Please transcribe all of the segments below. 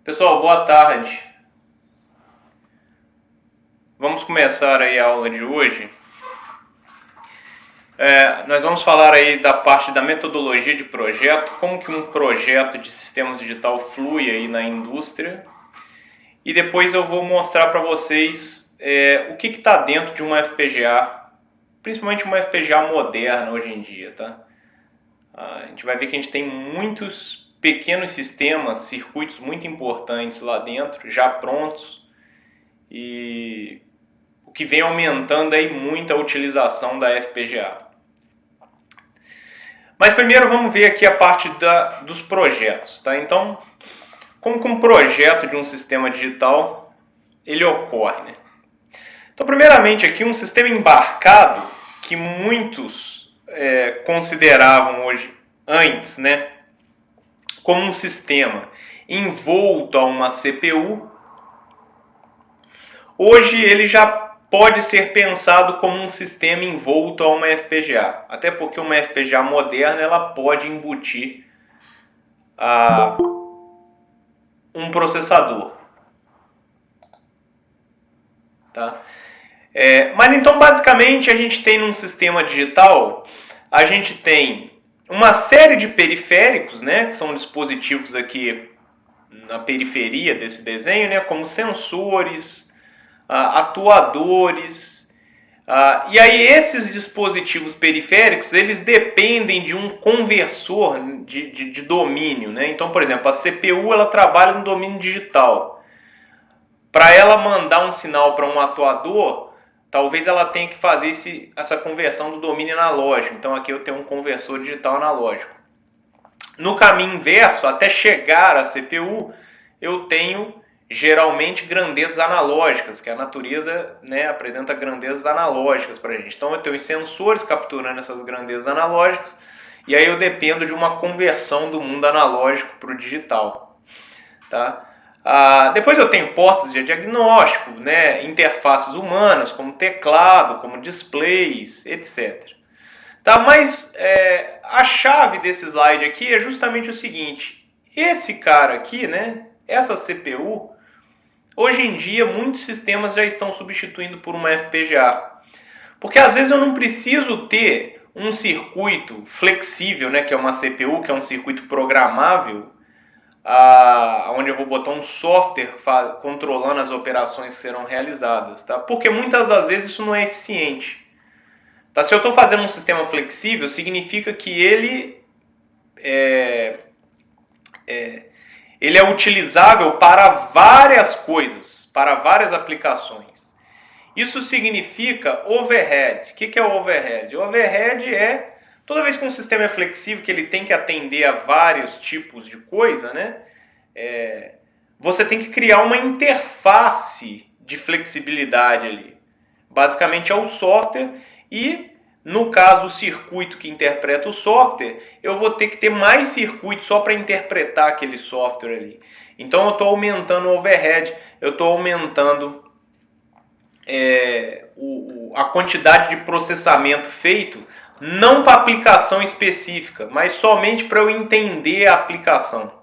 Pessoal, boa tarde. Vamos começar aí a aula de hoje. Nós vamos falar aí da parte da metodologia de projeto, como que um projeto de sistemas digital flui aí na indústria. E depois eu vou mostrar para vocês o que está dentro de uma FPGA, principalmente uma FPGA moderna hoje em dia, tá? A gente vai ver que a gente tem muitos pequenos sistemas, circuitos muito importantes lá dentro, já prontos, e o que vem aumentando aí muito a utilização da FPGA. Mas primeiro vamos ver aqui a parte dos projetos, tá? Então, como que um projeto de um sistema digital ele ocorre, né? Então, primeiramente aqui um sistema embarcado que muitos consideravam hoje antes, né, como um sistema envolto a uma CPU. Hoje ele já pode ser pensado como um sistema envolto a uma FPGA, até porque uma FPGA moderna ela pode embutir um processador, tá? Mas então basicamente a gente tem num sistema digital, a gente tem uma série de periféricos, né, que são dispositivos aqui na periferia desse desenho, né, como sensores, atuadores. E aí esses dispositivos periféricos, eles dependem de um conversor de domínio, né? Então, por exemplo, a CPU ela trabalha no domínio digital. Para ela mandar um sinal para um atuador, talvez ela tenha que fazer essa conversão do domínio analógico. Então aqui eu tenho um conversor digital analógico. No caminho inverso, até chegar à CPU, eu tenho geralmente grandezas analógicas, que a natureza, né, apresenta grandezas analógicas para a gente. Então eu tenho os sensores capturando essas grandezas analógicas, e aí eu dependo de uma conversão do mundo analógico para o digital. Tá? Depois eu tenho portas de diagnóstico, né, interfaces humanas, como teclado, como displays, etc. Tá? Mas a chave desse slide aqui é justamente o seguinte: esse cara aqui, né, essa CPU, hoje em dia muitos sistemas já estão substituindo por uma FPGA. Porque às vezes eu não preciso ter um circuito flexível, né, que é uma CPU, que é um circuito programável, onde eu vou botar um software controlando as operações que serão realizadas. Tá? Porque muitas das vezes isso não é eficiente. Tá? Se eu estou fazendo um sistema flexível, significa que ele é utilizável para várias coisas, para várias aplicações. Isso significa overhead. O que é overhead? Overhead é toda vez que um sistema é flexível, que ele tem que atender a vários tipos de coisa, né? Você tem que criar uma interface de flexibilidade ali. Basicamente é o software e, no caso, o circuito que interpreta o software, eu vou ter que ter mais circuitos só para interpretar aquele software ali. Então eu estou aumentando o overhead, eu estou aumentando a quantidade de processamento feito, não para aplicação específica, mas somente para eu entender a aplicação.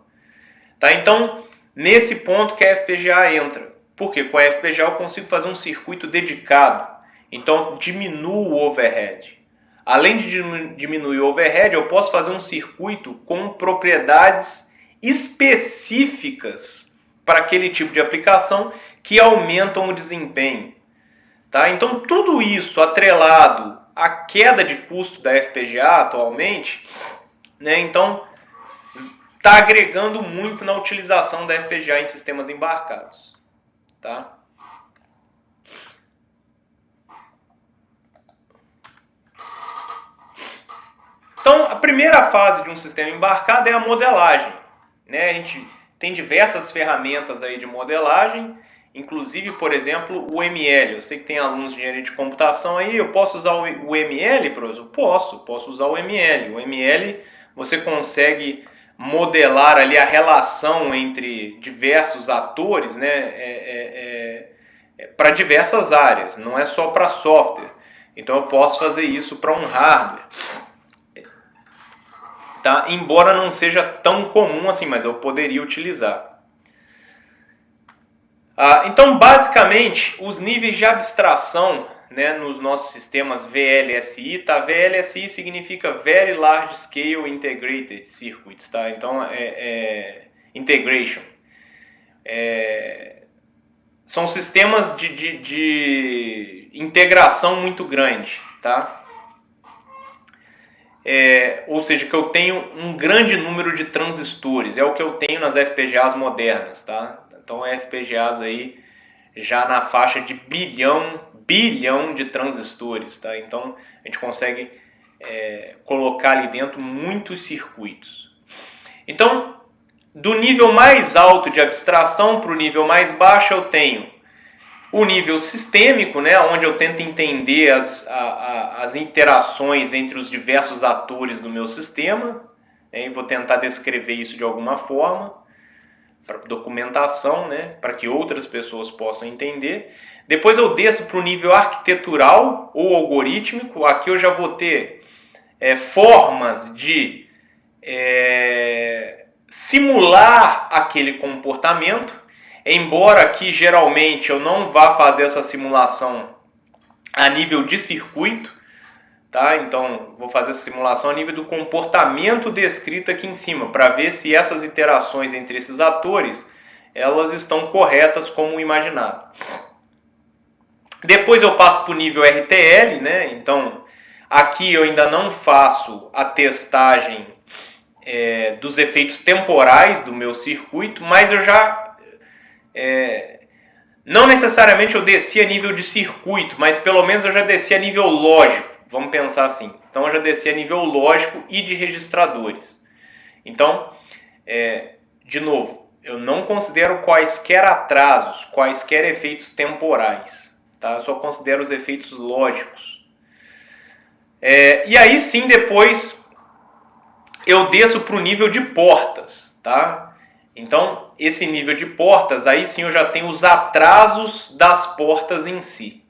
Tá? Então, nesse ponto que a FPGA entra. Porque com a FPGA eu consigo fazer um circuito dedicado. Então, diminuo o overhead. Além de diminuir o overhead, eu posso fazer um circuito com propriedades específicas para aquele tipo de aplicação que aumentam o desempenho. Tá? Então, tudo isso atrelado à queda de custo da FPGA atualmente, né, então está agregando muito na utilização da FPGA em sistemas embarcados. Tá? Então, a primeira fase de um sistema embarcado é a modelagem. Né? A gente tem diversas ferramentas aí de modelagem, inclusive, por exemplo, o ML. Eu sei que tem alunos de engenharia de computação aí, eu posso usar o ML, professor? Posso usar o ML. O ML, você consegue modelar ali a relação entre diversos atores, né, para diversas áreas, não é só para software. Então eu posso fazer isso para um hardware. Tá? Embora não seja tão comum assim, mas eu poderia utilizar. Então, basicamente, os níveis de abstração, né, nos nossos sistemas VLSI, tá? VLSI significa Very Large Scale Integrated Circuits, tá? Então, Integration. São sistemas de integração muito grande, tá? Ou seja, que eu tenho um grande número de transistores, é o que eu tenho nas FPGAs modernas, tá? Então, FPGAs aí já na faixa de bilhão de transistores, tá? Então, a gente consegue colocar ali dentro muitos circuitos. Então, do nível mais alto de abstração para o nível mais baixo, eu tenho o nível sistêmico, né, onde eu tento entender as interações entre os diversos atores do meu sistema, né, e vou tentar descrever isso de alguma forma, para documentação, né, para que outras pessoas possam entender. Depois eu desço para o nível arquitetural ou algorítmico. Aqui eu já vou ter formas de simular aquele comportamento, embora aqui geralmente eu não vá fazer essa simulação a nível de circuito, tá? Então vou fazer essa simulação a nível do comportamento descrito aqui em cima, para ver se essas interações entre esses atores elas estão corretas como imaginado. Depois eu passo para o nível RTL, né? Então aqui eu ainda não faço a testagem dos efeitos temporais do meu circuito, mas eu já não necessariamente eu desci a nível de circuito, mas pelo menos eu já desci a nível lógico, vamos pensar assim. Então eu já desci a nível lógico e de registradores. Então, de novo, eu não considero quaisquer atrasos, quaisquer efeitos temporais, tá? Eu só considero os efeitos lógicos. E aí sim, depois eu desço para o nível de portas, tá? Então, esse nível de portas, aí sim eu já tenho os atrasos das portas em si,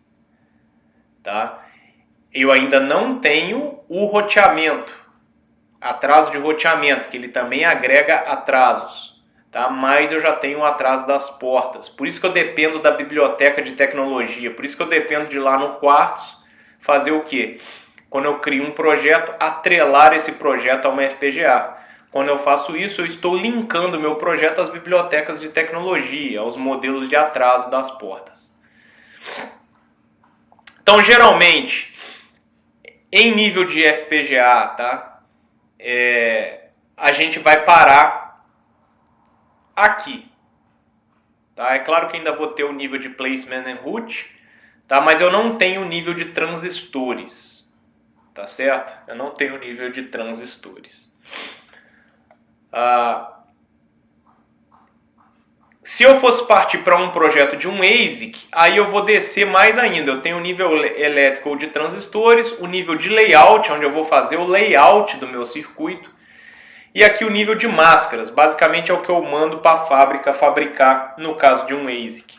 tá? Eu ainda não tenho o roteamento, atraso de roteamento, que ele também agrega atrasos, tá? Mas eu já tenho o atraso das portas. Por isso que eu dependo da biblioteca de tecnologia, por isso que eu dependo de lá no Quartz fazer o quê? Quando eu crio um projeto, atrelar esse projeto a uma FPGA. Quando eu faço isso, eu estou linkando meu projeto às bibliotecas de tecnologia, aos modelos de atraso das portas. Então, geralmente, em nível de FPGA, tá? A gente vai parar aqui. Tá? É claro que ainda vou ter o nível de placement and route, tá? Mas eu não tenho o nível de transistores. Tá certo? Eu não tenho nível de transistores. Se eu fosse partir para um projeto de um ASIC, aí eu vou descer mais ainda. Eu tenho o nível elétrico de transistores, o nível de layout, onde eu vou fazer o layout do meu circuito, e aqui o nível de máscaras. Basicamente é o que eu mando para a fábrica fabricar no caso de um ASIC.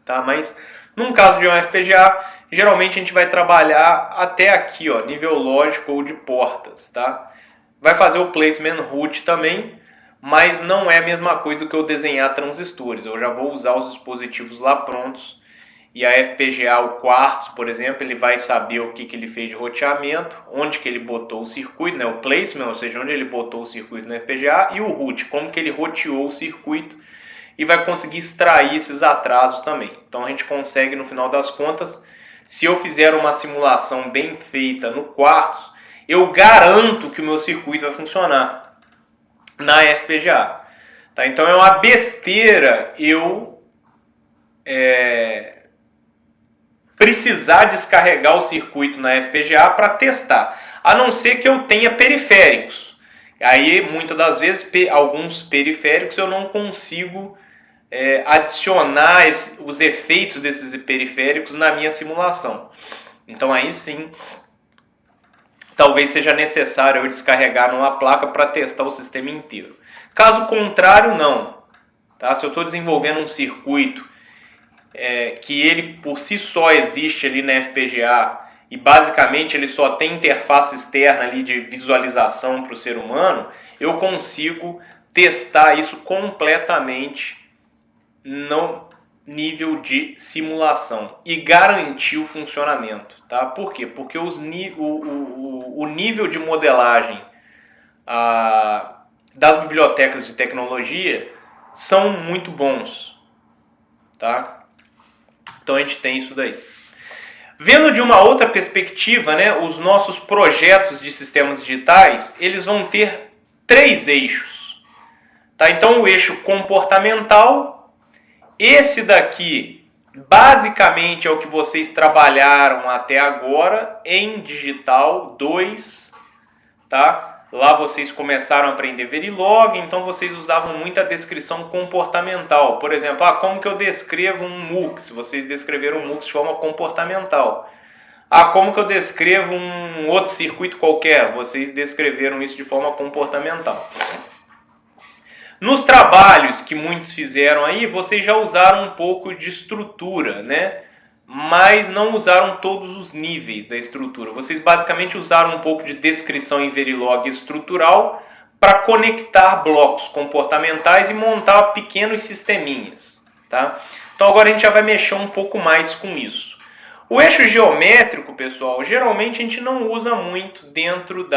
Tá? Mas num caso de um FPGA, geralmente a gente vai trabalhar até aqui, ó, nível lógico ou de portas, tá? Vai fazer o placement route também, mas não é a mesma coisa do que eu desenhar transistores. Eu já vou usar os dispositivos lá prontos e a FPGA, o Quartz, por exemplo, ele vai saber o que ele fez de roteamento, onde que ele botou o circuito, né, o placement, ou seja, onde ele botou o circuito no FPGA, e o route, como que ele roteou o circuito, e vai conseguir extrair esses atrasos também. Então a gente consegue, no final das contas, se eu fizer uma simulação bem feita no Quartz, eu garanto que o meu circuito vai funcionar na FPGA. Tá? Então é uma besteira eu precisar descarregar o circuito na FPGA para testar, a não ser que eu tenha periféricos. Aí muitas das vezes alguns periféricos eu não consigo adicionar os efeitos desses periféricos na minha simulação. Então aí sim, talvez seja necessário eu descarregar numa placa para testar o sistema inteiro. Caso contrário, não. Tá? Se eu estou desenvolvendo um circuito que ele por si só existe ali na FPGA e basicamente ele só tem interface externa ali de visualização para o ser humano, eu consigo testar isso completamente no nível de simulação e garantir o funcionamento, tá? Por quê? Porque o nível de modelagem das bibliotecas de tecnologia são muito bons, tá? Então a gente tem isso daí. Vendo de uma outra perspectiva, né, os nossos projetos de sistemas digitais, eles vão ter 3 eixos. Tá? Então o eixo comportamental, esse daqui basicamente é o que vocês trabalharam até agora em digital 2, tá? Lá vocês começaram a aprender Verilog, então vocês usavam muito a descrição comportamental. Por exemplo, como que eu descrevo um MUX? Vocês descreveram um MUX de forma comportamental. Como que eu descrevo um outro circuito qualquer? Vocês descreveram isso de forma comportamental. Nos trabalhos que muitos fizeram aí, vocês já usaram um pouco de estrutura, né? Mas não usaram todos os níveis da estrutura. Vocês basicamente usaram um pouco de descrição em Verilog estrutural para conectar blocos comportamentais e montar pequenos sisteminhas, tá? Então agora a gente já vai mexer um pouco mais com isso. O eixo geométrico, pessoal, geralmente a gente não usa muito dentro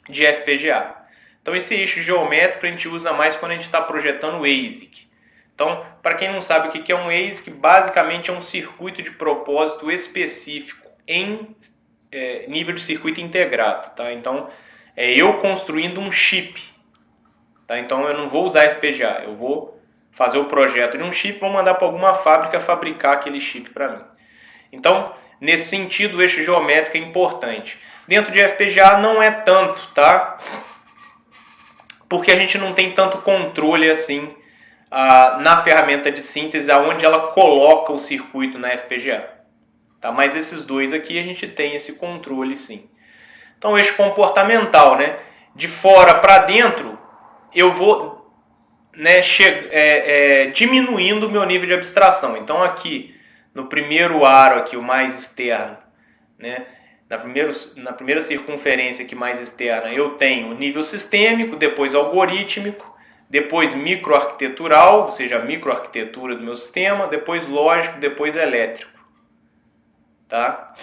de FPGA. Então esse eixo geométrico a gente usa mais quando a gente está projetando o ASIC. Então, para quem não sabe o que é um ASIC, basicamente é um circuito de propósito específico em nível de circuito integrado. Tá? Então, é eu construindo um chip. Tá? Então, eu não vou usar FPGA, eu vou fazer o projeto de um chip e vou mandar para alguma fábrica fabricar aquele chip para mim. Então, nesse sentido, o eixo geométrico é importante. Dentro de FPGA não é tanto, tá? Porque a gente não tem tanto controle assim na ferramenta de síntese, aonde ela coloca o circuito na FPGA. Tá? Mas esses dois aqui a gente tem esse controle sim. Então, o eixo comportamental, né? De fora para dentro, eu vou, né, diminuindo o meu nível de abstração. Então, aqui, no primeiro aro, aqui, o mais externo, né? Na primeira circunferência aqui mais externa, eu tenho o nível sistêmico, depois algorítmico, depois microarquitetural, ou seja, a microarquitetura do meu sistema, depois lógico, depois elétrico. Tá?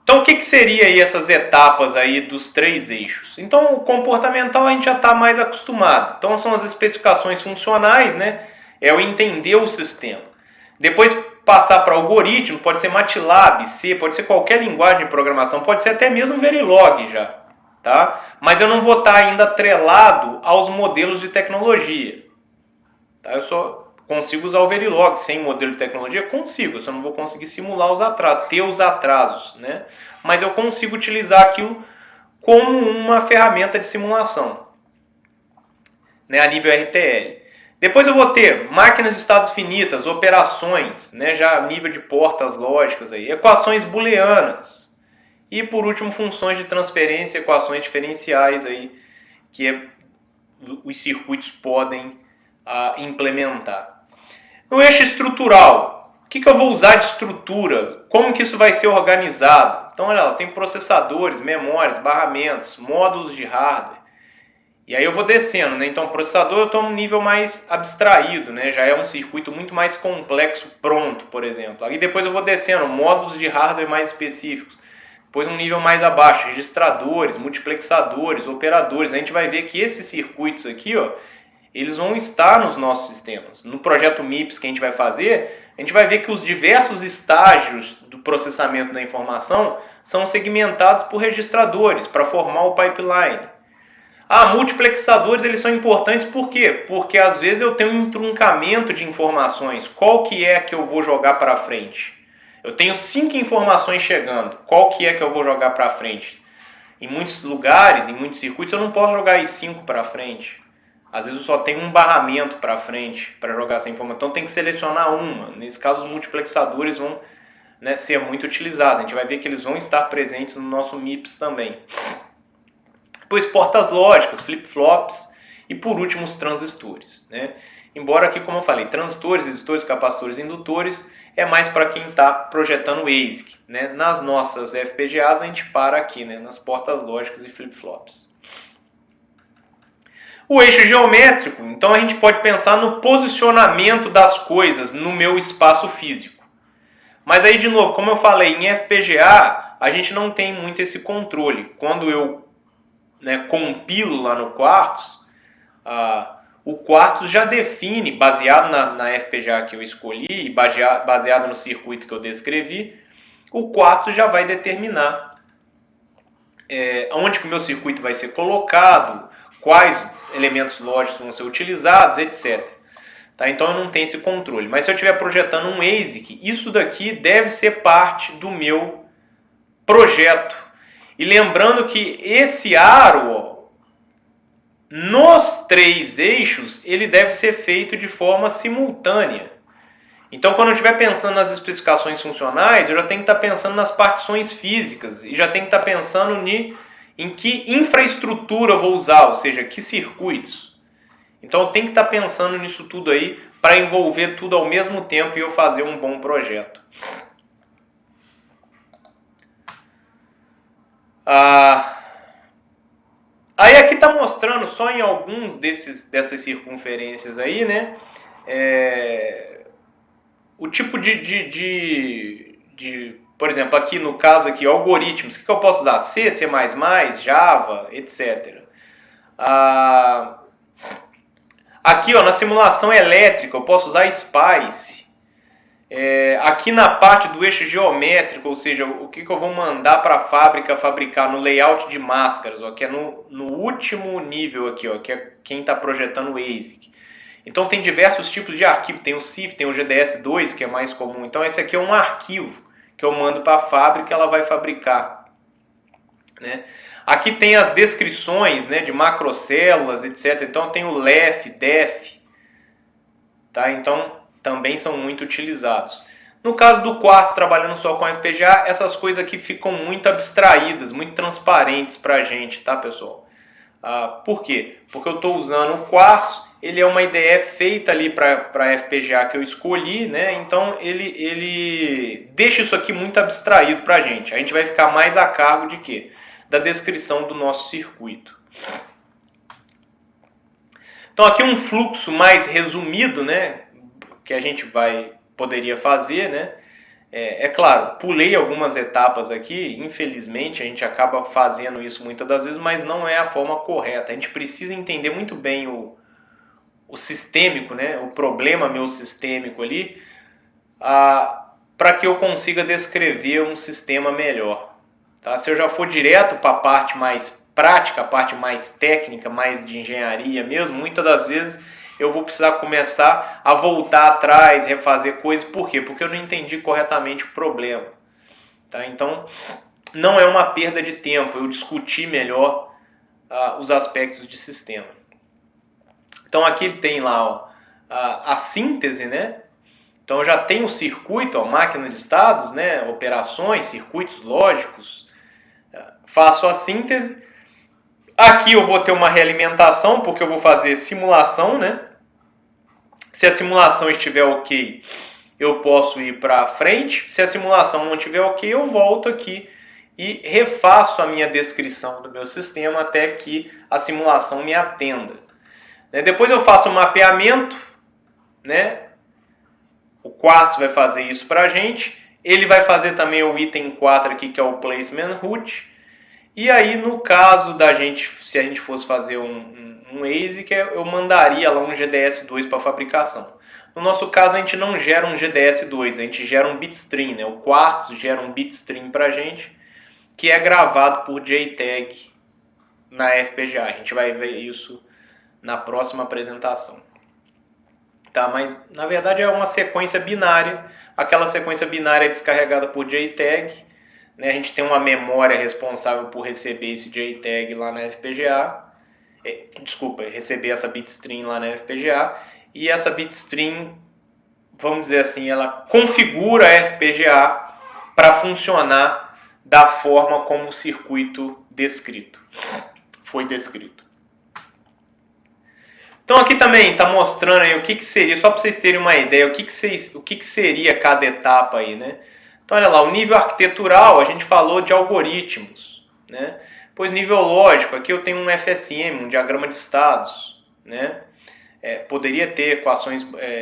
Então, o que seria aí essas etapas aí dos 3 eixos? Então, o comportamental a gente já está mais acostumado. Então, são as especificações funcionais, né? É o entender o sistema. Depois, passar para algoritmo, pode ser MATLAB, C, pode ser qualquer linguagem de programação, pode ser até mesmo Verilog já. Tá? Mas eu não vou estar ainda atrelado aos modelos de tecnologia. Tá? Eu só consigo usar o Verilog sem modelo de tecnologia? Consigo, eu só não vou conseguir simular os atrasos, ter os atrasos. Né? Mas eu consigo utilizar aquilo como uma ferramenta de simulação, né, a nível RTL. Depois eu vou ter máquinas de estados finitas, operações, né, já a nível de portas lógicas, aí, equações booleanas. E por último, funções de transferência, equações diferenciais aí, que os circuitos podem implementar. No eixo estrutural, o que eu vou usar de estrutura? Como que isso vai ser organizado? Então, olha lá, tem processadores, memórias, barramentos, módulos de hardware. E aí eu vou descendo, né? Então, o processador eu estou num nível mais abstraído, né? Já é um circuito muito mais complexo pronto, por exemplo. Aí depois eu vou descendo, módulos de hardware mais específicos. Depois um nível mais abaixo, registradores, multiplexadores, operadores. A gente vai ver que esses circuitos aqui, ó, eles vão estar nos nossos sistemas. No projeto MIPS que a gente vai fazer, a gente vai ver que os diversos estágios do processamento da informação são segmentados por registradores para formar o pipeline. Multiplexadores, eles são importantes por quê? Porque às vezes eu tenho um truncamento de informações. Qual que é que eu vou jogar para frente? Eu tenho 5 informações chegando. Qual que é que eu vou jogar para frente? Em muitos lugares, em muitos circuitos, eu não posso jogar as 5 para frente. Às vezes eu só tenho um barramento para frente para jogar essa informação. Então tem que selecionar uma. Nesse caso, os multiplexadores vão, né, ser muito utilizados. A gente vai ver que eles vão estar presentes no nosso MIPS também. Depois portas lógicas, flip-flops e por último os transistores. Né? Embora aqui, como eu falei, transistores, resistores, capacitores, indutores é mais para quem está projetando o ASIC. Né? Nas nossas FPGAs a gente para aqui, né? Nas portas lógicas e flip-flops. O eixo geométrico, então a gente pode pensar no posicionamento das coisas no meu espaço físico. Mas aí, de novo, como eu falei, em FPGA, a gente não tem muito esse controle. Quando eu compilo lá no Quartz, o Quartz já define, baseado na FPGA que eu escolhi e baseado no circuito que eu descrevi, o Quartz já vai determinar onde que o meu circuito vai ser colocado, quais elementos lógicos vão ser utilizados, etc. Tá? Então eu não tenho esse controle. Mas se eu estiver projetando um ASIC, isso daqui deve ser parte do meu projeto. E lembrando que esse aro, nos 3 eixos, ele deve ser feito de forma simultânea. Então, quando eu estiver pensando nas especificações funcionais, eu já tenho que estar pensando nas partições físicas e já tenho que estar pensando em que infraestrutura eu vou usar, ou seja, que circuitos. Então, eu tenho que estar pensando nisso tudo aí para envolver tudo ao mesmo tempo e eu fazer um bom projeto. Aí aqui está mostrando só em alguns dessas circunferências aí, né? O tipo por exemplo, aqui no caso aqui, algoritmos, o que eu posso usar? C, C++, Java, etc. Aqui, ó, na simulação elétrica, eu posso usar SPICE. Aqui na parte do eixo geométrico, ou seja, o que eu vou mandar para a fábrica fabricar no layout de máscaras, ó, que é no último nível aqui, ó, que é quem está projetando o ASIC. Então tem diversos tipos de arquivo, tem o CIF, tem o GDS2, que é mais comum. Então esse aqui é um arquivo que eu mando para a fábrica e ela vai fabricar. Né? Aqui tem as descrições, né, de macrocélulas, etc. Então tem o LEF, DEF. Tá? Então também são muito utilizados. No caso do Quartz, trabalhando só com FPGA, essas coisas aqui ficam muito abstraídas, muito transparentes para a gente, tá, pessoal? Por quê? Porque eu estou usando o Quartz, ele é uma IDE feita ali para a FPGA que eu escolhi, né? Então ele deixa isso aqui muito abstraído para a gente. A gente vai ficar mais a cargo de quê? Da descrição do nosso circuito. Então aqui um fluxo mais resumido, né? Que a gente poderia fazer, né? É claro, pulei algumas etapas aqui, infelizmente a gente acaba fazendo isso muitas das vezes, mas não é a forma correta. A gente precisa entender muito bem o sistêmico, né? O problema meu sistêmico ali, para que eu consiga descrever um sistema melhor. Tá? Se eu já for direto para a parte mais prática, a parte mais técnica, mais de engenharia mesmo, muitas das vezes eu vou precisar começar a voltar atrás, refazer coisas. Por quê? Porque eu não entendi corretamente o problema. Tá? Então, não é uma perda de tempo eu discutir melhor os aspectos de sistema. Então, aqui tem lá, ó, a síntese, né? Então, eu já tenho o circuito, ó, máquina de estados, né? Operações, circuitos lógicos. Faço a síntese. Aqui eu vou ter uma realimentação, porque eu vou fazer simulação, né? Se a simulação estiver ok, eu posso ir para frente. Se a simulação não estiver ok, eu volto aqui e refaço a minha descrição do meu sistema até que a simulação me atenda. Depois eu faço um mapeamento, né? O Quartz vai fazer isso para a gente. Ele vai fazer também o item 4 aqui, que é o placement route. E aí, no caso da gente, se a gente fosse fazer um ASIC, eu mandaria lá um GDS2 para fabricação. No nosso caso, a gente não gera um GDS2, a gente gera um bitstream, né? O Quartz gera um bitstream para a gente, que é gravado por JTAG na FPGA. A gente vai ver isso na próxima apresentação. Tá? Mas, na verdade, é uma sequência binária. Aquela sequência binária é descarregada por JTAG. A gente tem uma memória responsável por receber esse JTAG lá na FPGA. Receber essa bitstream lá na FPGA. E essa bitstream, vamos dizer assim, ela configura a FPGA para funcionar da forma como o circuito foi descrito. Então aqui também está mostrando aí o que seria, só para vocês terem uma ideia, o que seria cada etapa aí, né? Então, olha lá, o nível arquitetural, a gente falou de algoritmos, né? Pois nível lógico, aqui eu tenho um FSM, um diagrama de estados. né? Poderia ter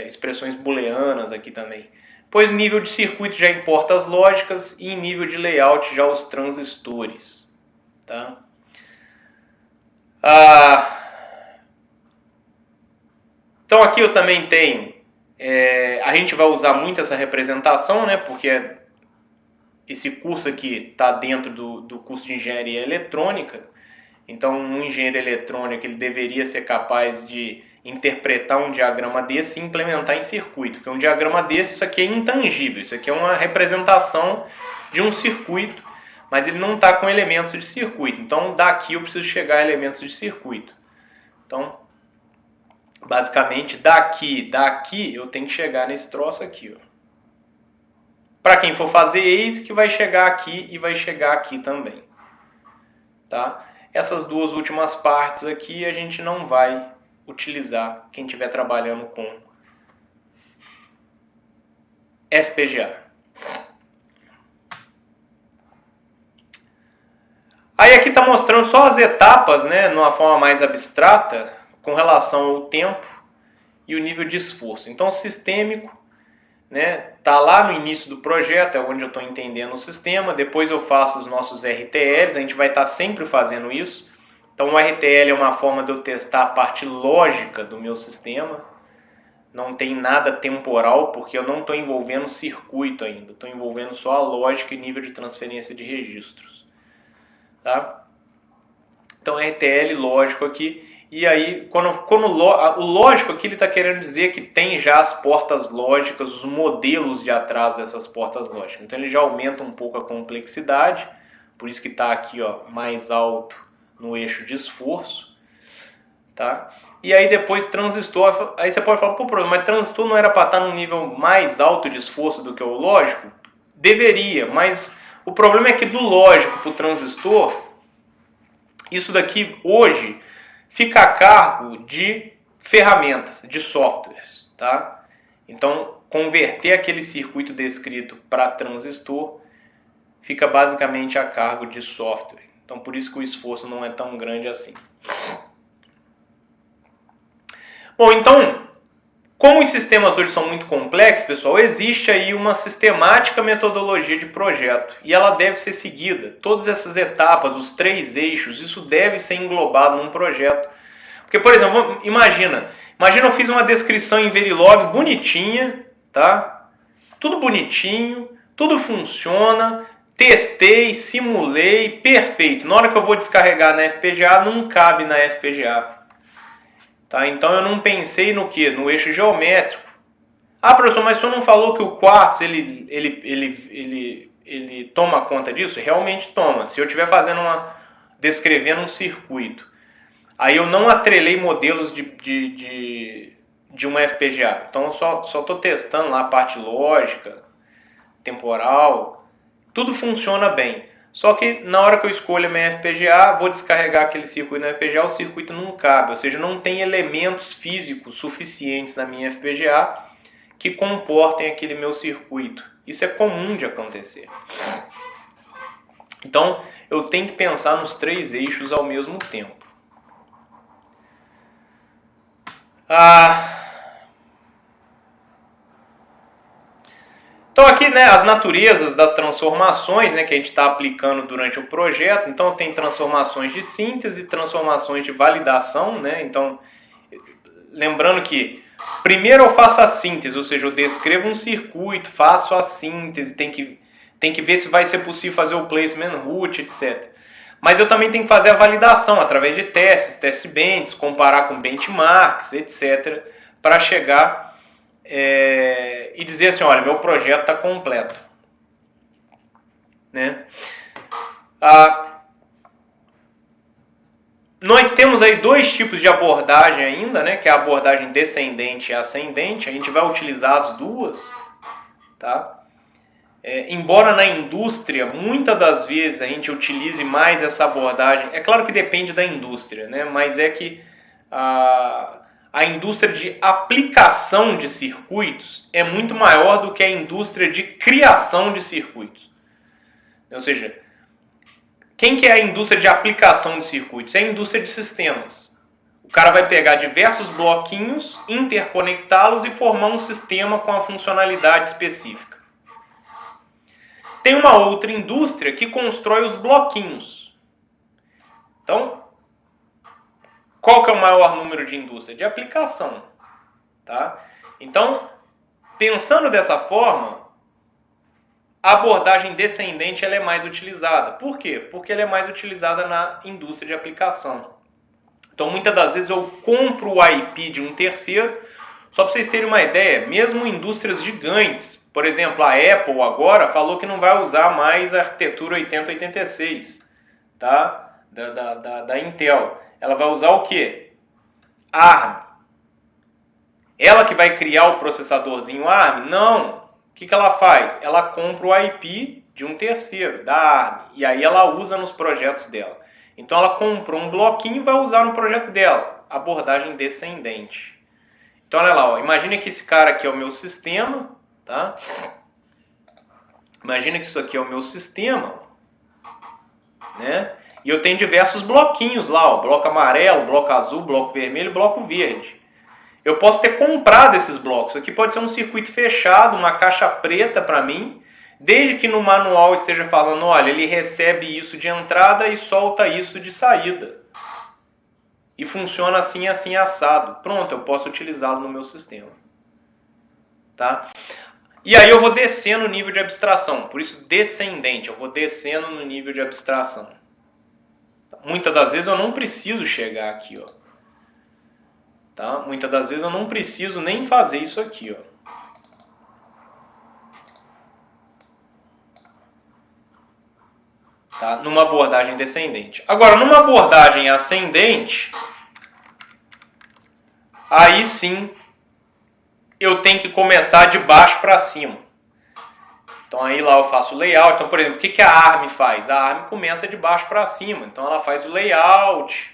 expressões booleanas aqui também. Pois nível de circuito já em portas lógicas e em nível de layout já os transistores. Tá? Então aqui eu também tenho, a gente vai usar muito essa representação, né? Porque esse curso aqui está dentro do curso de engenharia eletrônica. Então um engenheiro eletrônico ele deveria ser capaz de interpretar um diagrama desse e implementar em circuito. Porque um diagrama desse, isso aqui é intangível, isso aqui é uma representação de um circuito, mas ele não está com elementos de circuito. Então daqui eu preciso chegar a elementos de circuito. Então, basicamente, daqui eu tenho que chegar nesse troço aqui. Para quem for fazer ASIC, vai chegar aqui e vai chegar aqui também. Tá? Essas duas últimas partes aqui a gente não vai utilizar quem estiver trabalhando com FPGA. Aí aqui está mostrando só as etapas, né, numa forma mais abstrata, com relação ao tempo e o nível de esforço. Então, o sistêmico, né, tá lá no início do projeto, é onde eu estou entendendo o sistema. Depois eu faço os nossos RTLs, a gente vai estar sempre fazendo isso. Então o RTL é uma forma de eu testar a parte lógica do meu sistema. Não tem nada temporal, porque eu não estou envolvendo circuito ainda. Estou envolvendo só a lógica e nível de transferência de registros. Tá? Então RTL lógico aqui. E aí, o lógico aqui ele está querendo dizer que tem já as portas lógicas, os modelos de atraso dessas portas lógicas. Então ele já aumenta um pouco a complexidade. Por isso que está aqui mais alto no eixo de esforço, tá? E aí depois transistor, aí você pode falar, pô, mas transistor não era para estar num nível mais alto de esforço do que o lógico? Deveria, mas o problema é que do lógico para o transistor, isso daqui hoje fica a cargo de ferramentas, de softwares, tá? Então, converter aquele circuito descrito para transistor fica basicamente a cargo de software. Então, por isso que o esforço não é tão grande assim. Bom, então, como os sistemas hoje são muito complexos, pessoal, existe aí uma sistemática metodologia de projeto. E ela deve ser seguida. Todas essas etapas, os 3 eixos, isso deve ser englobado num projeto. Porque, por exemplo, imagina eu fiz uma descrição em Verilog bonitinha, tá? Tudo bonitinho, tudo funciona. Testei, simulei, perfeito. Na hora que eu vou descarregar na FPGA, não cabe na FPGA. Tá? Então eu não pensei no quê? No eixo geométrico. Ah, professor, mas o senhor não falou que o quartzo ele toma conta disso? Realmente toma. Se eu estiver descrevendo um circuito, aí eu não atrelei modelos de uma FPGA. Então eu só estou testando lá a parte lógica, temporal. Tudo funciona bem. Só que na hora que eu escolho a minha FPGA, vou descarregar aquele circuito na FPGA, o circuito não cabe. Ou seja, não tem elementos físicos suficientes na minha FPGA que comportem aquele meu circuito. Isso é comum de acontecer. Então, eu tenho que pensar nos 3 eixos ao mesmo tempo. Então aqui, né, as naturezas das transformações, né, que a gente está aplicando durante o projeto. Então tem transformações de síntese, transformações de validação, né? Então, lembrando que primeiro eu faço a síntese, ou seja, eu descrevo um circuito, faço a síntese, tem que ver se vai ser possível fazer o placement root, etc. Mas eu também tenho que fazer a validação através de testes, test bench, comparar com benchmarks, etc. para chegar e dizer assim, olha, meu projeto está completo. Né? Nós temos aí 2 tipos de abordagem ainda, né? Que é a abordagem descendente e ascendente. A gente vai utilizar as duas. Tá? Embora na indústria, muitas das vezes a gente utilize mais essa abordagem. É claro que depende da indústria, né? Mas é que a indústria de aplicação de circuitos é muito maior do que a indústria de criação de circuitos. Ou seja, quem que é a indústria de aplicação de circuitos? É a indústria de sistemas. cara vai pegar diversos bloquinhos, interconectá-los e formar um sistema com a funcionalidade específica. Tem uma outra indústria que constrói os bloquinhos. Então, qual que é o maior número de indústria? De aplicação. Tá? Então, pensando dessa forma, a abordagem descendente ela é mais utilizada. Por quê? Porque ela é mais utilizada na indústria de aplicação. Então, muitas das vezes eu compro o IP de um terceiro. Só para vocês terem uma ideia, mesmo indústrias gigantes, por exemplo, a Apple agora falou que não vai usar mais a arquitetura 8086, tá? da Intel. Ela vai usar o quê? ARM. Ela que vai criar o processadorzinho ARM? Não. O que ela faz? Ela compra o IP de um terceiro, da ARM, e aí ela usa nos projetos dela. Então ela comprou um bloquinho e vai usar no projeto dela. Abordagem descendente. Então olha lá, ó, imagina que esse cara aqui é o meu sistema, tá? Imagina que isso aqui é o meu sistema, né? E eu tenho diversos bloquinhos lá, ó, bloco amarelo, bloco azul, bloco vermelho, bloco verde. Eu posso ter comprado esses blocos. Aqui pode ser um circuito fechado, uma caixa preta para mim, desde que no manual esteja falando, olha, ele recebe isso de entrada e solta isso de saída. E funciona assim, assim, assado. Pronto, eu posso utilizá-lo no meu sistema. Tá? E aí eu vou descendo o nível de abstração. Por isso, descendente. Eu vou descendo no nível de abstração. Muitas das vezes eu não preciso chegar aqui, ó. Tá? Muitas das vezes eu não preciso nem fazer isso aqui, ó. Tá? Numa abordagem descendente. Agora, numa abordagem ascendente, aí sim eu tenho que começar de baixo para cima. Então aí lá eu faço o layout. Então, por exemplo, o que a ARM faz? A ARM começa de baixo para cima. Então ela faz o layout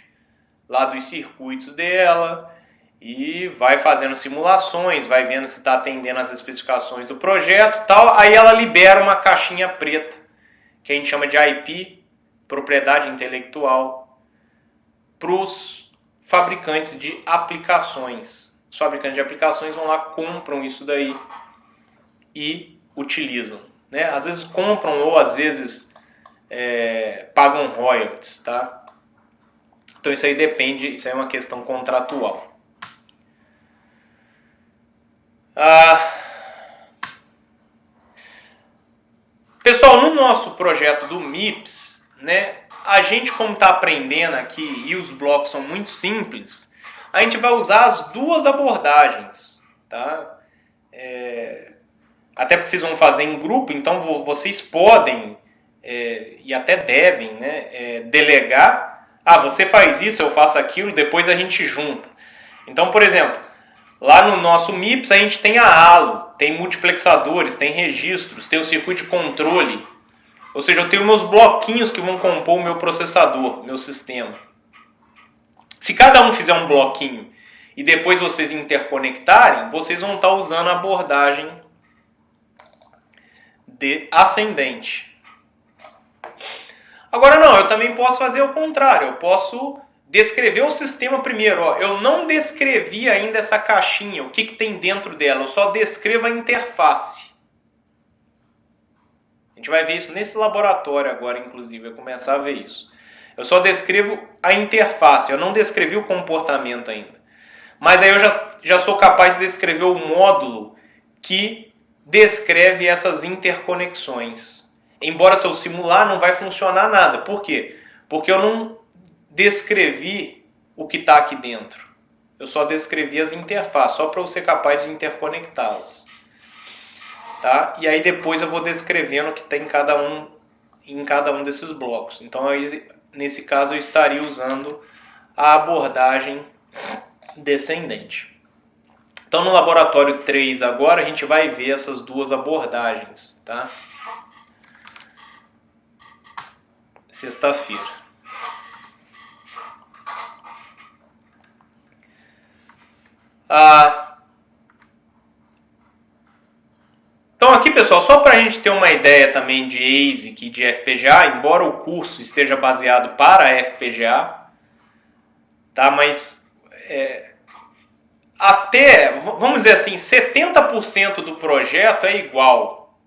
lá dos circuitos dela e vai fazendo simulações, vai vendo se está atendendo às especificações do projeto e tal. Aí ela libera uma caixinha preta, que a gente chama de IP, propriedade intelectual, para os fabricantes de aplicações. Os fabricantes de aplicações vão lá, compram isso daí e utilizam. Né? Às vezes compram ou às vezes pagam royalties. Tá? Então isso aí depende, isso aí é uma questão contratual. Pessoal, no nosso projeto do MIPS, né, a gente, como está aprendendo aqui e os blocos são muito simples, a gente vai usar as duas abordagens. Tá? Até porque vocês vão fazer em grupo, então vocês podem e até devem, né, delegar. Você faz isso, eu faço aquilo, depois a gente junta. Então, por exemplo, lá no nosso MIPS a gente tem a halo, tem multiplexadores, tem registros, tem o circuito de controle. Ou seja, eu tenho meus bloquinhos que vão compor o meu processador, meu sistema. Se cada um fizer um bloquinho e depois vocês interconectarem, vocês vão estar usando a abordagem ascendente. Agora não, eu também posso fazer o contrário, eu posso descrever o sistema primeiro. Ó. Eu não descrevi ainda essa caixinha, o que tem dentro dela, eu só descrevo a interface. A gente vai ver isso nesse laboratório agora, inclusive, vai começar a ver isso. Eu só descrevo a interface, eu não descrevi o comportamento ainda. Mas aí eu já sou capaz de descrever o módulo que descreve essas interconexões. Embora se eu simular não vai funcionar nada. Por quê? Porque eu não descrevi o que está aqui dentro. Eu só descrevi as interfaces, só para eu ser capaz de interconectá-las. Tá? E aí depois eu vou descrevendo o que tem em cada um desses blocos. Então aí, nesse caso eu estaria usando a abordagem descendente. Então no laboratório 3 agora a gente vai ver essas duas abordagens. Tá? Sexta-feira. Então aqui, pessoal, só para a gente ter uma ideia também de ASIC e de FPGA, embora o curso esteja baseado para FPGA, tá? Mas até, vamos dizer assim, 70% do projeto é igual,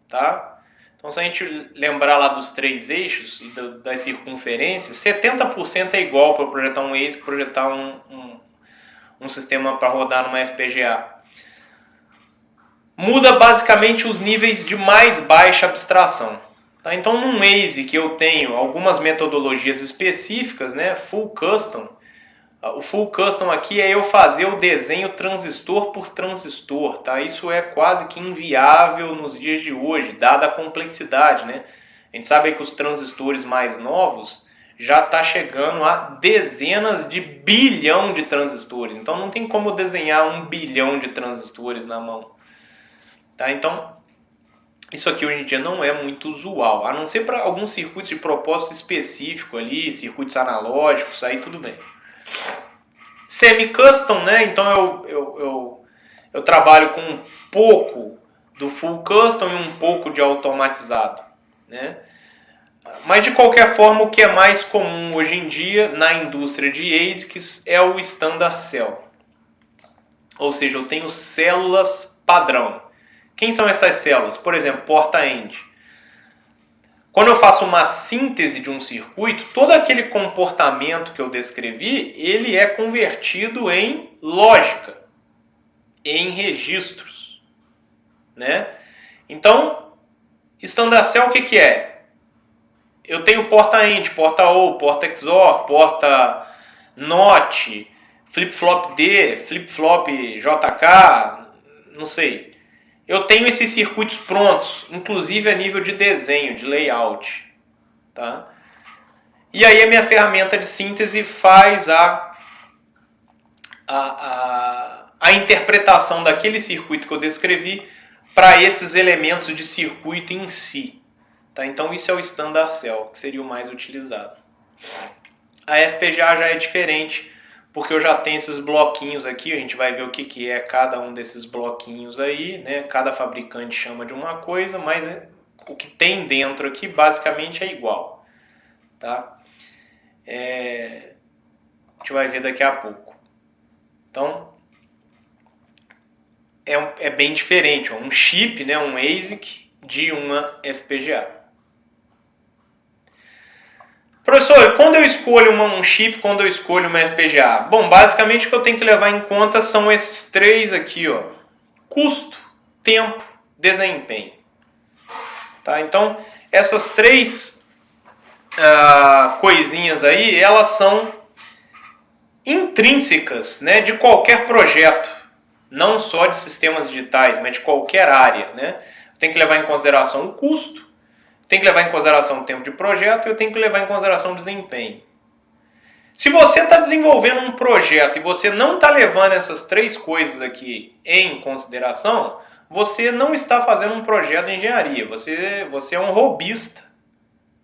tá? Então, se a gente lembrar lá dos 3 eixos e das circunferências, 70% é igual para projetar um ASIC, projetar um sistema para rodar numa FPGA. Muda basicamente os níveis de mais baixa abstração. Tá? Então, num ASIC eu tenho algumas metodologias específicas, né? Full Custom. O Full Custom aqui é eu fazer o desenho transistor por transistor. Tá? Isso é quase que inviável nos dias de hoje, dada a complexidade. Né? A gente sabe que os transistores mais novos já está chegando a dezenas de bilhão de transistores. Então não tem como desenhar 1 bilhão de transistores na mão. Tá? Então, isso aqui hoje em dia não é muito usual, a não ser para alguns circuitos de propósito específico ali, circuitos analógicos, aí tudo bem. Semi-custom, né? Então eu trabalho com um pouco do full custom e um pouco de automatizado, né? Mas de qualquer forma, o que é mais comum hoje em dia na indústria de ASICs é o standard cell. Ou seja, eu tenho células padrão. Quem são essas células? Por exemplo, porta-end. Quando eu faço uma síntese de um circuito, todo aquele comportamento que eu descrevi, ele é convertido em lógica, em registros, né? Então, standard cell o que é? Eu tenho porta-end, porta-O, porta-XOR, porta-NOT, flip-flop D, flip-flop JK, não sei. Eu tenho esses circuitos prontos, inclusive a nível de desenho, de layout. Tá? E aí a minha ferramenta de síntese faz a interpretação daquele circuito que eu descrevi para esses elementos de circuito em si. Tá? Então isso é o standard cell, que seria o mais utilizado. A FPGA já é diferente, porque eu já tenho esses bloquinhos aqui, a gente vai ver o que é cada um desses bloquinhos aí, né? Cada fabricante chama de uma coisa, mas o que tem dentro aqui basicamente é igual. Tá? A gente vai ver daqui a pouco. Então, é bem diferente, um chip, né? Um ASIC de uma FPGA. Professor, quando eu escolho um chip, quando eu escolho uma FPGA? Bom, basicamente o que eu tenho que levar em conta são esses 3 aqui, ó. Custo, tempo, desempenho. Tá? Então, essas 3 coisinhas aí, elas são intrínsecas, né, de qualquer projeto. Não só de sistemas digitais, mas de qualquer área, né? Tem que levar em consideração o custo, tem que levar em consideração o tempo de projeto e eu tenho que levar em consideração o desempenho. Se você está desenvolvendo um projeto e você não está levando essas 3 coisas aqui em consideração, você não está fazendo um projeto de engenharia. Você é um robista.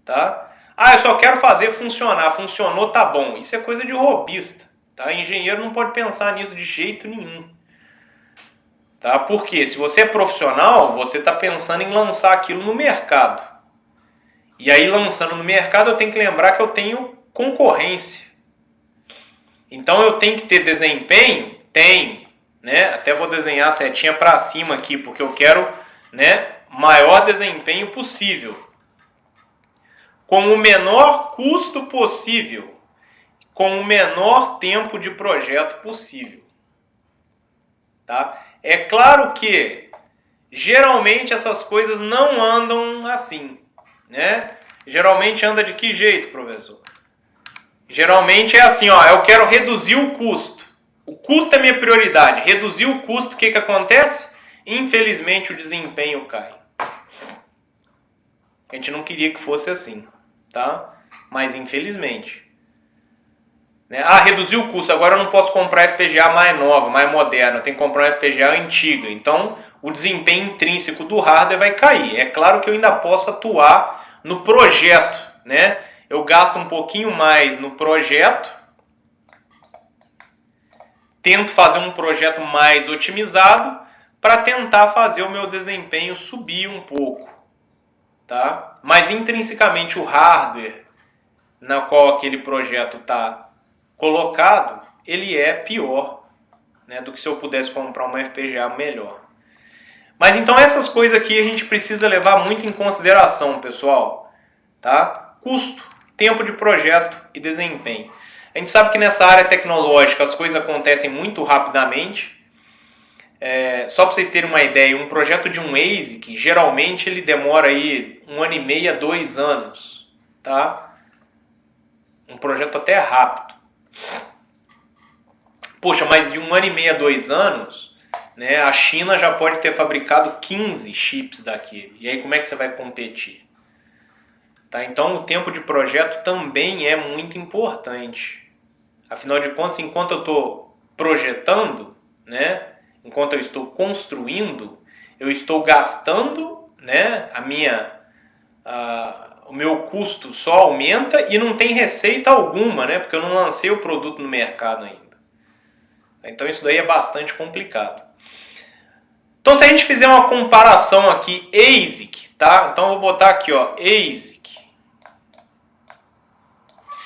Tá? Eu só quero fazer funcionar. Funcionou, tá bom. Isso é coisa de robista. Tá? Engenheiro não pode pensar nisso de jeito nenhum. Tá? Porque se você é profissional, você está pensando em lançar aquilo no mercado. E aí, lançando no mercado, eu tenho que lembrar que eu tenho concorrência. Então, eu tenho que ter desempenho? Tenho. Né? Até vou desenhar a setinha para cima aqui, porque eu quero, né, maior desempenho possível. Com o menor custo possível. Com o menor tempo de projeto possível. Tá? É claro que, geralmente, essas coisas não andam assim. Né? Geralmente anda de que jeito, professor? Geralmente é assim, ó, eu quero reduzir o custo. O custo é minha prioridade. Reduzir o custo, o que acontece? Infelizmente o desempenho cai. A gente não queria que fosse assim, tá? Mas infelizmente. Né? Reduzir o custo, agora eu não posso comprar FPGA mais nova, mais moderna, eu tenho que comprar uma FPGA antiga. Então o desempenho intrínseco do hardware vai cair. É claro que eu ainda posso atuar no projeto, né? Eu gasto um pouquinho mais no projeto, tento fazer um projeto mais otimizado para tentar fazer o meu desempenho subir um pouco, Mas intrinsecamente o hardware na qual aquele projeto está colocado, ele é pior, né, do que se eu pudesse comprar uma FPGA melhor. Mas então essas coisas aqui a gente precisa levar muito em consideração, pessoal, tá? Custo, tempo de projeto e desempenho. A gente sabe que nessa área tecnológica as coisas acontecem muito rapidamente. Só para vocês terem uma ideia, um projeto de um ASIC, geralmente ele demora aí 1 ano e meio a 2 anos, tá? Um projeto até rápido. Poxa, mas de 1 ano e meio a 2 anos, né, a China já pode ter fabricado 15 chips daquele. E aí como é que você vai competir? Tá? Então o tempo de projeto também é muito importante. Afinal de contas, enquanto eu estou projetando, né, enquanto eu estou construindo, eu estou gastando, né, o meu custo só aumenta e não tem receita alguma, né, porque eu não lancei o produto no mercado ainda. Então isso daí é bastante complicado. Então se a gente fizer uma comparação aqui, ASIC, tá? Então eu vou botar aqui, ó, ASIC.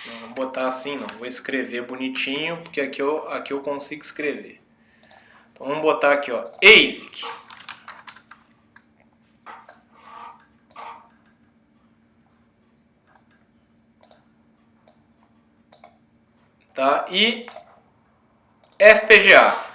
Não vou botar assim não, vou escrever bonitinho, porque aqui eu consigo escrever. Então vamos botar aqui, ó, ASIC. Tá? E FPGA.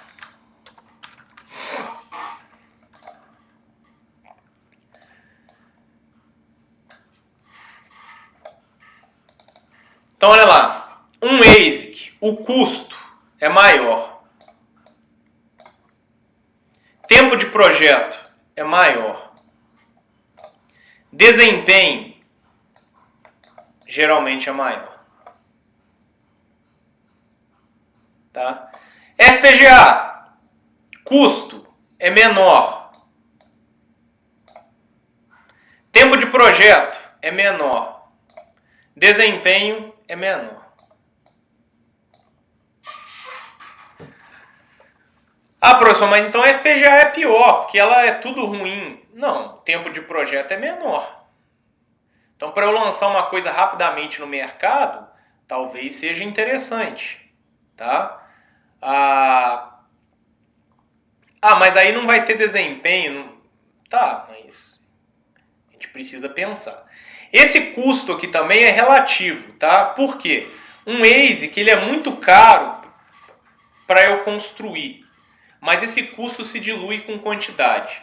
Então olha lá, um ASIC, o custo é maior. Tempo de projeto é maior. Desempenho geralmente é maior. Tá? FPGA, custo é menor. Tempo de projeto é menor. Desempenho é menor. Ah, professor, mas então a FPGA é pior, porque ela é tudo ruim. Não, o tempo de projeto é menor. Então, para eu lançar uma coisa rapidamente no mercado, talvez seja interessante. Tá? Mas aí não vai ter desempenho. Tá, mas a gente precisa pensar. Esse custo aqui também é relativo, tá? Por quê? Um ASIC ele é muito caro para eu construir, mas esse custo se dilui com quantidade.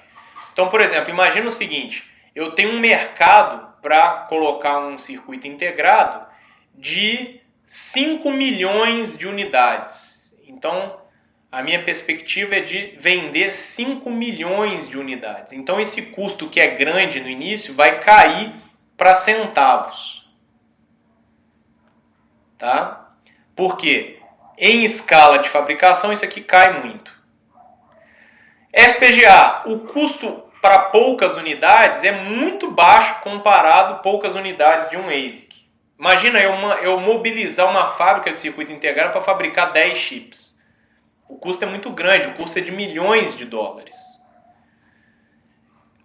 Então, por exemplo, imagina o seguinte, eu tenho um mercado para colocar um circuito integrado de 5 milhões de unidades. Então, a minha perspectiva é de vender 5 milhões de unidades. Então, esse custo que é grande no início vai cair para centavos. Tá? Por quê? Em escala de fabricação, isso aqui cai muito. FPGA, o custo para poucas unidades é muito baixo comparado a poucas unidades de um ASIC. Imagina eu mobilizar uma fábrica de circuito integrado para fabricar 10 chips. O custo é muito grande, o custo é de milhões de dólares.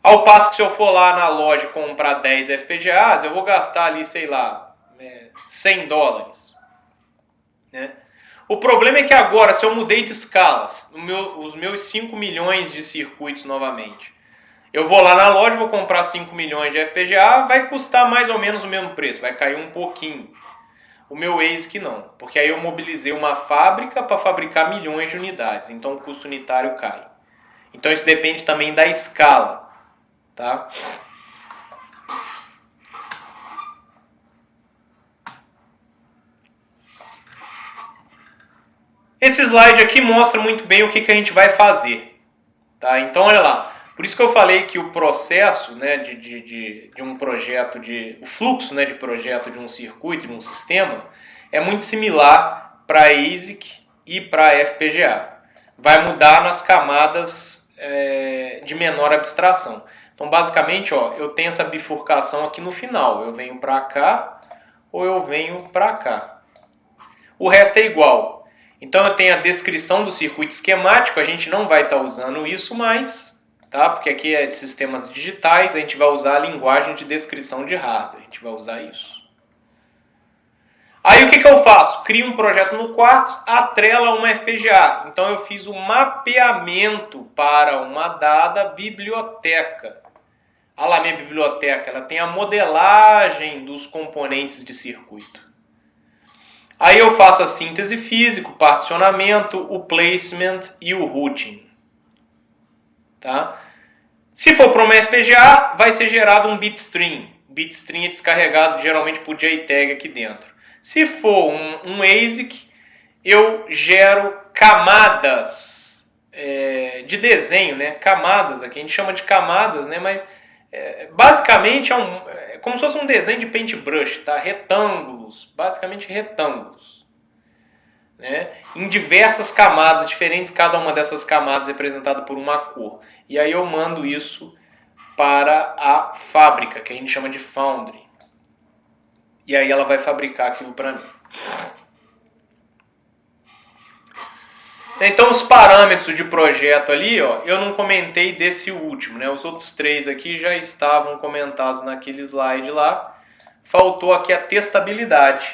Ao passo que se eu for lá na loja comprar 10 FPGAs, eu vou gastar ali, sei lá, $100. Né? O problema é que agora, se eu mudei de escalas, os meus 5 milhões de circuitos novamente, eu vou lá na loja, vou comprar 5 milhões de FPGA, vai custar mais ou menos o mesmo preço, vai cair um pouquinho. O meu ASIC não, porque aí eu mobilizei uma fábrica para fabricar milhões de unidades, então o custo unitário cai. Então isso depende também da escala. Tá? Esse slide aqui mostra muito bem o que a gente vai fazer. Tá? Então, olha lá. Por isso que eu falei que o processo, né, de um projeto, o fluxo, né, de projeto de um circuito, de um sistema, é muito similar para ASIC e para FPGA. Vai mudar nas camadas de menor abstração. Então, basicamente, ó, eu tenho essa bifurcação aqui no final. Eu venho para cá ou eu venho para cá. O resto é igual. Então, eu tenho a descrição do circuito esquemático. A gente não vai estar usando isso mais, tá? Porque aqui é de sistemas digitais. A gente vai usar a linguagem de descrição de hardware. A gente vai usar isso. Aí o que eu faço? Crio um projeto no Quartz, atrela uma FPGA. Então eu fiz o mapeamento para uma dada biblioteca. Olha lá minha biblioteca, ela tem a modelagem dos componentes de circuito. Aí eu faço a síntese física, o particionamento, o placement e o routing. Tá? Se for para uma FPGA, vai ser gerado um bitstream. O bitstream é descarregado geralmente por JTAG aqui dentro. Se for um ASIC, eu gero camadas de desenho, né? Camadas, aqui a gente chama de camadas, né? Mas basicamente é como se fosse um desenho de paintbrush, tá? Retângulos, basicamente retângulos, né? Em diversas camadas diferentes, cada uma dessas camadas representada por uma cor. E aí eu mando isso para a fábrica, que a gente chama de foundry. E aí ela vai fabricar aquilo para mim. Então os parâmetros de projeto ali, ó, eu não comentei desse último, né? Os outros três aqui já estavam comentados naquele slide lá. Faltou aqui a testabilidade.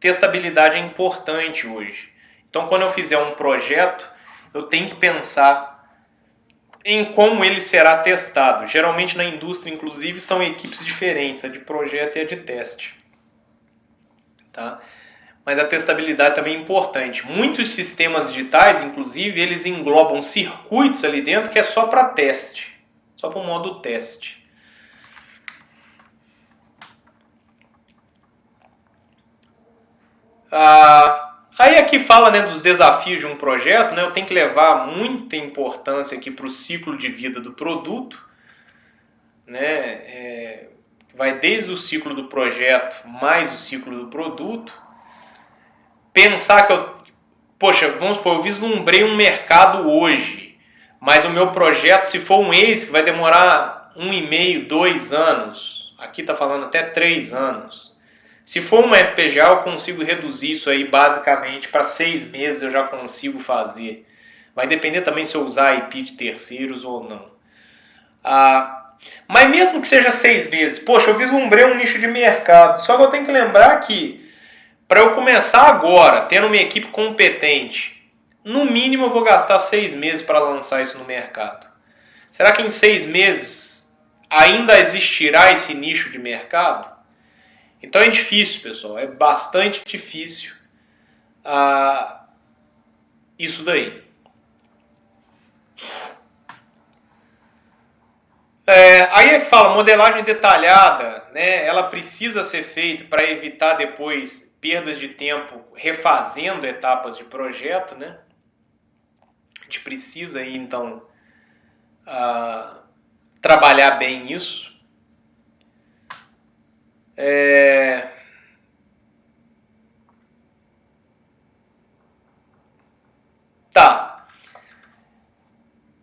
Testabilidade é importante hoje. Então quando eu fizer um projeto, eu tenho que pensar em como ele será testado. Geralmente na indústria, inclusive, são equipes diferentes, a de projeto e a de teste. Tá? Mas a testabilidade também é importante. Muitos sistemas digitais, inclusive, eles englobam circuitos ali dentro que é só para teste. Só para o modo teste. Aí aqui fala, né, dos desafios de um projeto. Né, eu tenho que levar muita importância aqui para o ciclo de vida do produto. Né, vai desde o ciclo do projeto mais o ciclo do produto. Pensar que vamos supor, eu vislumbrei um mercado hoje, mas o meu projeto, se for um ASIC, vai demorar 1,5, 2 anos. Aqui está falando até 3 anos. Se for uma FPGA, eu consigo reduzir isso aí basicamente para 6 meses eu já consigo fazer. Vai depender também se eu usar IP de terceiros ou não. Mas mesmo que seja 6 meses, poxa, eu vislumbrei um nicho de mercado. Só que eu tenho que lembrar que para eu começar agora, tendo uma equipe competente, no mínimo eu vou gastar 6 meses para lançar isso no mercado. Será que em 6 meses ainda existirá esse nicho de mercado? Então é difícil, pessoal. É bastante difícil isso daí. Aí é que fala, modelagem detalhada, né? Ela precisa ser feita para evitar depois perdas de tempo refazendo etapas de projeto, né? A gente precisa aí, então, trabalhar bem isso. Tá.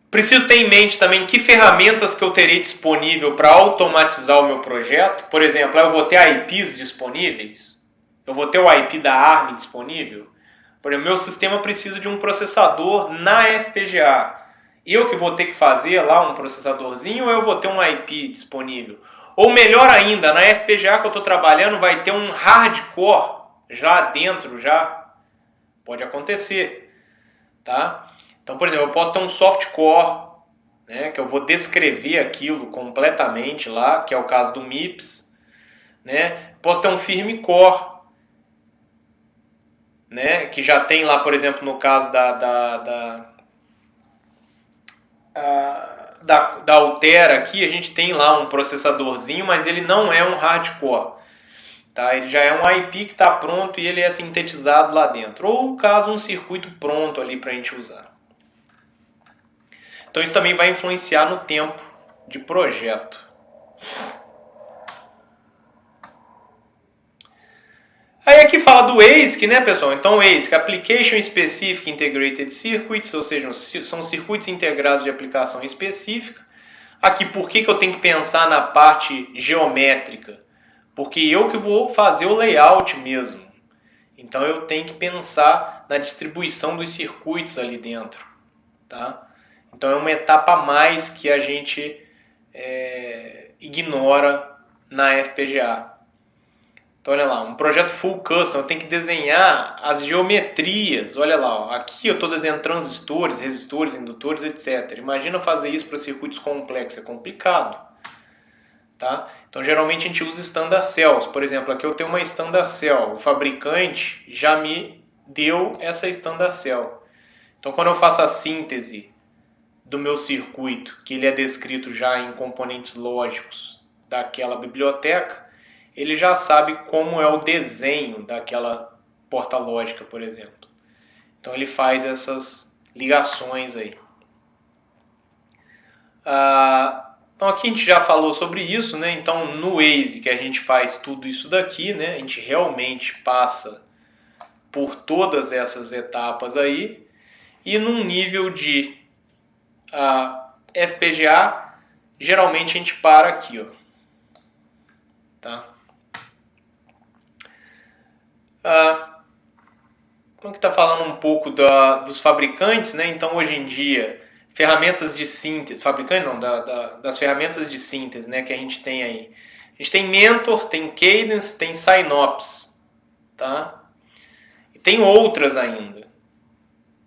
Preciso ter em mente também que ferramentas que eu terei disponível para automatizar o meu projeto. Por exemplo, eu vou ter IPs disponíveis? Eu vou ter o IP da ARM disponível? Por exemplo, meu sistema precisa de um processador na FPGA. Eu que vou ter que fazer lá um processadorzinho ou eu vou ter um IP disponível? Ou melhor ainda, na FPGA que eu estou trabalhando vai ter um hardcore já dentro, já pode acontecer, tá? Então, por exemplo, eu posso ter um softcore, né, que eu vou descrever aquilo completamente lá, que é o caso do MIPS, né? Posso ter um firmcore, né, que já tem lá, por exemplo, no caso da Altera aqui, a gente tem lá um processadorzinho, mas ele não é um hardcore. Tá? Ele já é um IP que está pronto e ele é sintetizado lá dentro. Ou, no caso, um circuito pronto ali para a gente usar. Então, isso também vai influenciar no tempo de projeto. Aí aqui fala do ASIC, né, pessoal? Então, ASIC, Application Specific Integrated Circuits, ou seja, são circuitos integrados de aplicação específica. Aqui, por que eu tenho que pensar na parte geométrica? Porque eu que vou fazer o layout mesmo. Então, eu tenho que pensar na distribuição dos circuitos ali dentro. Tá? Então, é uma etapa a mais que a gente ignora na FPGA. Então, olha lá, um projeto full custom, eu tenho que desenhar as geometrias. Olha lá, ó, aqui eu estou desenhando transistores, resistores, indutores, etc. Imagina fazer isso para circuitos complexos, é complicado. Tá? Então, geralmente a gente usa standard cells. Por exemplo, aqui eu tenho uma standard cell. O fabricante já me deu essa standard cell. Então, quando eu faço a síntese do meu circuito, que ele é descrito já em componentes lógicos daquela biblioteca, ele já sabe como é o desenho daquela porta lógica, por exemplo. Então ele faz essas ligações aí. Então aqui a gente já falou sobre isso, né? Então no Waze que a gente faz tudo isso daqui, né? A gente realmente passa por todas essas etapas aí. E num nível de FPGA, geralmente a gente para aqui, ó. Tá? Como que está falando um pouco dos fabricantes, né? Então hoje em dia, ferramentas de síntese, fabricante não, das ferramentas de síntese, né, que a gente tem aí. A gente tem Mentor, tem Cadence, tem Synopsys, tá? E tem outras ainda.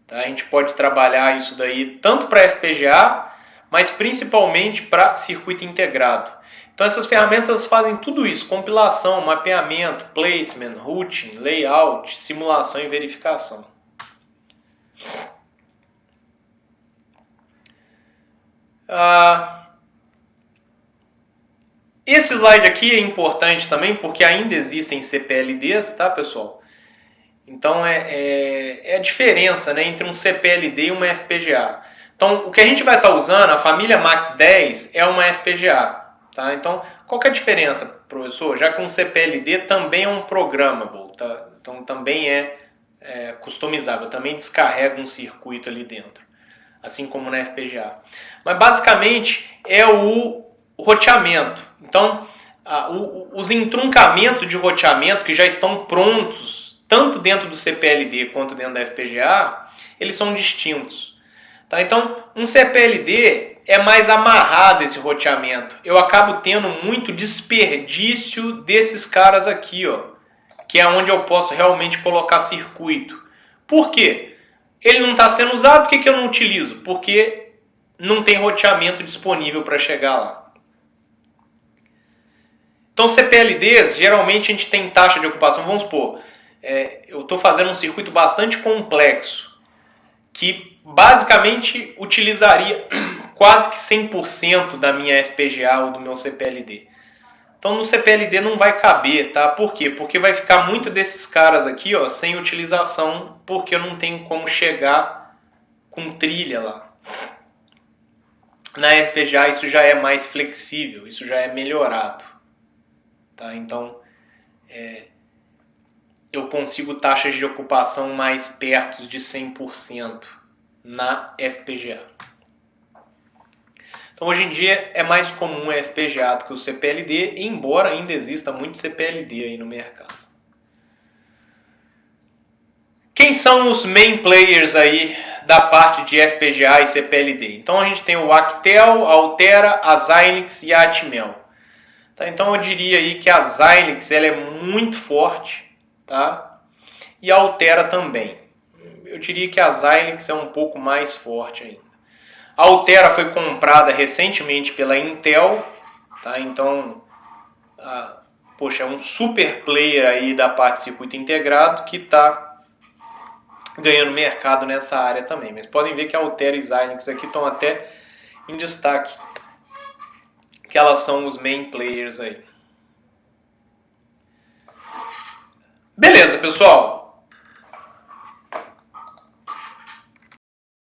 Tá? A gente pode trabalhar isso daí tanto para FPGA, mas principalmente para circuito integrado. Então essas ferramentas elas fazem tudo isso, compilação, mapeamento, placement, routing, layout, simulação e verificação. Esse slide aqui é importante também porque ainda existem CPLDs, tá, pessoal? Então é a diferença, né, entre um CPLD e uma FPGA. Então o que a gente vai estar usando, a família Max10 é uma FPGA. Tá? Então, qual que é a diferença, professor? Já que um CPLD também é um programmable, tá? Então também é customizável, também descarrega um circuito ali dentro, assim como na FPGA. Mas basicamente é o roteamento. Então, os entroncamentos de roteamento que já estão prontos, tanto dentro do CPLD quanto dentro da FPGA, eles são distintos. Tá? Então, um CPLD é mais amarrado esse roteamento. Eu acabo tendo muito desperdício desses caras aqui, ó, que é onde eu posso realmente colocar circuito. Por quê? Ele não está sendo usado, por que eu não utilizo? Porque não tem roteamento disponível para chegar lá. Então, CPLDs, geralmente a gente tem taxa de ocupação, vamos supor, eu estou fazendo um circuito bastante complexo, que basicamente utilizaria quase que 100% da minha FPGA ou do meu CPLD. Então no CPLD não vai caber, tá? Por quê? Porque vai ficar muito desses caras aqui, ó, sem utilização, porque eu não tenho como chegar com trilha lá. Na FPGA isso já é mais flexível, isso já é melhorado. Tá? Então eu consigo taxas de ocupação mais perto de 100% na FPGA. Então hoje em dia é mais comum o FPGA do que o CPLD, embora ainda exista muito CPLD aí no mercado. Quem são os main players aí da parte de FPGA e CPLD? Então a gente tem o Actel, a Altera, a Xilinx e a Atmel. Tá? Então eu diria aí que a Xilinx ela é muito forte, tá? E a Altera também. Eu diria que a Xilinx é um pouco mais forte ainda. A Altera foi comprada recentemente pela Intel, tá? Então, poxa, é um super player aí da parte de circuito integrado que está ganhando mercado nessa área também. Mas podem ver que a Altera e Xilinx aqui estão até em destaque, que elas são os main players aí. Beleza, pessoal.